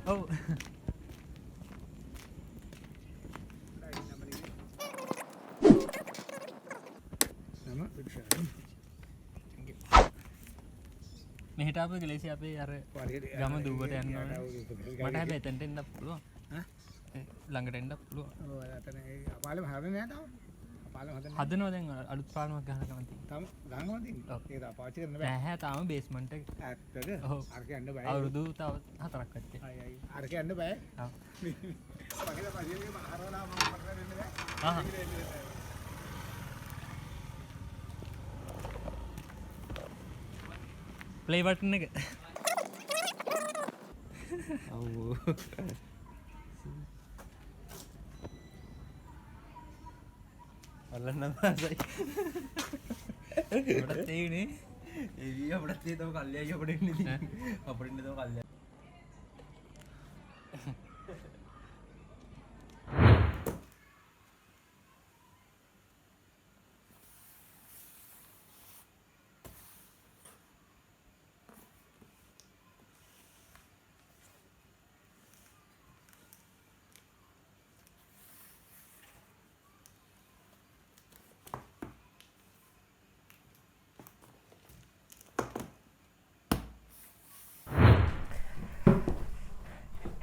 ඔව් මෙහෙට ආපු ගලේසිය අපේ අර ගම දුවට යන්න ඕනේ. මට හැබැයි එතනට එන්න පුළුවන්. ළඟට එන්න පුළුවන්. ඔව් අතන ඒ අපාලෙම හදන්නේ නැහැ තාම. අපාලෙම හදන්නේ. හදනවා දැන් අලුත් පාලමක් ගහන ගමන් තියෙනවා. තාම ගහනවා තියෙන්නේ. ඒක පාවිච්චි කරන්න බෑ. නැහැ තාම බේස්මන්ට් එක. ඇත්තද? ඔව්. අර කියන්න බෑ. අවුරුදු තව 4ක් වත්තේ. අය අර කියන්න බෑ. ඔව්. මගේ පරිදි මහරවලා මම පටල දෙන්නේ බෑ. ආහ්. ප්ලේ බටන් එක. ඔව්. අල්ලන්න තමයි. අපිට තේිනේ. එවි අපිට තේ තව කල්යයි අපිට ඉන්නේ ඉතින්. අපිට ඉන්නේ තව කල්යයි.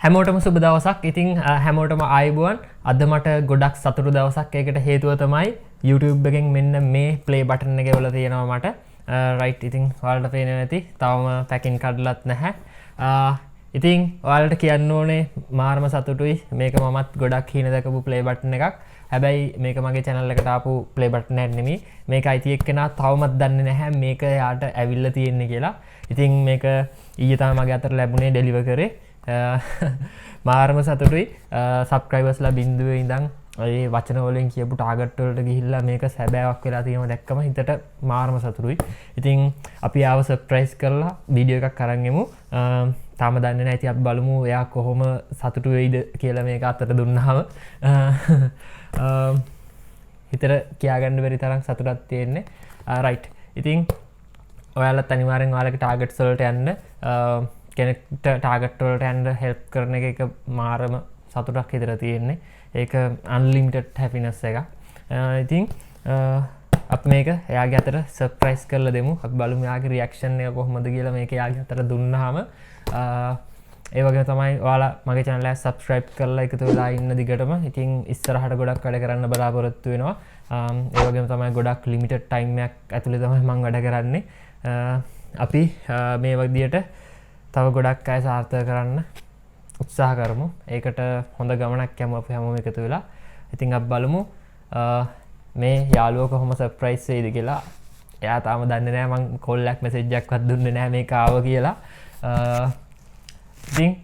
හැමෝටම සුබ දවසක්. ඉතින් හැමෝටම ආයුබෝවන්. අද මට ගොඩක් සතුටු දවසක්. ඒකට හේතුව තමයි YouTube එකෙන් මෙන්න මේ play button එක එවලා තියෙනවා මට. right ඉතින් ඔයාලට පේන්නේ නැති. තවම packing කඩලත් නැහැ. ඉතින් ඔයාලට කියන්න ඕනේ මාරම සතුටුයි. මේක මමත් ගොඩක් හින දැකපු play button එකක්. හැබැයි මේක මගේ channel එකට ආපු play button එකක් නෙමෙයි. මේක අයිති එක්කෙනා තවමත් දන්නේ නැහැ මේක යාට ඇවිල්ලා තියෙන්නේ කියලා. ඉතින් මේක ඊයේ තමයි මගේ අතට ලැබුණේ deliver කරේ. මාරම සතුටුයි. සබ්ස්ක්‍රයිබර්ස්ලා බිඳුවේ ඉඳන් ඒ වචන වලින් කියපු ටාගට් වලට ගිහිල්ලා මේක සැබෑවක් වෙලා තියෙනවා දැක්කම හිතට මාරම සතුටුයි. ඉතින් අපි ආව සර්ප්‍රයිස් කරලා වීඩියෝ එකක් අරන් එමු. තාම දන්නේ නැහැ. ඉතින් අපි බලමු එයා කොහොම සතුටු වෙයිද කියලා මේක අතට දුන්නාම. හිතට කියාගන්න බැරි තරම් සතුටක් තියෙන්නේ. රයිට්. ඉතින් ඔයාලත් අනිවාර්යෙන් ඔයාලගේ ටාගට්ස් වලට යන්න කෙනෙක්ට ටාගට් වලට යන්න හෙල්ප් කරන එක මාරම සතුටක් හිතට තියෙන්නේ. ඒක අන්ලිමිටඩ් හැපිනස් එකක්. ඉතින් අපි මේක එයාගේ අතට සර්ප්‍රයිස් කරලා දෙමු. අපි බලමු එයාගේ රියැක්ෂන් එක කොහොමද කියලා මේක එයාගේ අතට දුන්නාම. ඒ වගේම තමයි ඔයාලා මගේ channel එක subscribe කරලා එකතු වෙලා ඉන්න දිගටම. ඉතින් ඉස්සරහට ගොඩක් වැඩ කරන්න බලාපොරොත්තු වෙනවා. ඒ වගේම තමයි ගොඩක් limited time එකක් ඇතුලේ තමයි මම වැඩ කරන්නේ. අපි මේ විදියට තව ගොඩක් අය සාර්ථක කරන්න උත්සාහ කරමු. ඒකට හොඳ ගමනක් යමු අපි හැමෝම එකතු වෙලා. ඉතින් අපි බලමු මේ යාළුවා කොහොම සර්ප්‍රයිස් වෙයිද කියලා. එයා තාම දන්නේ නැහැ මං කෝල් එකක් මෙසේජ් එකක්වත් දුන්නේ නැහැ මේක ආව කියලා. ඉතින්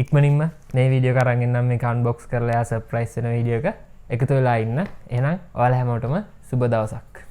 ඉක්මනින්ම මේ වීඩියෝ එක අරන් එන්නම් මේක අන්බොක්ස් කරලා එයා සර්ප්‍රයිස් වෙන වීඩියෝ එක එකතු වෙලා ඉන්න. එහෙනම් ඔයාලා හැමෝටම සුබ දවසක්.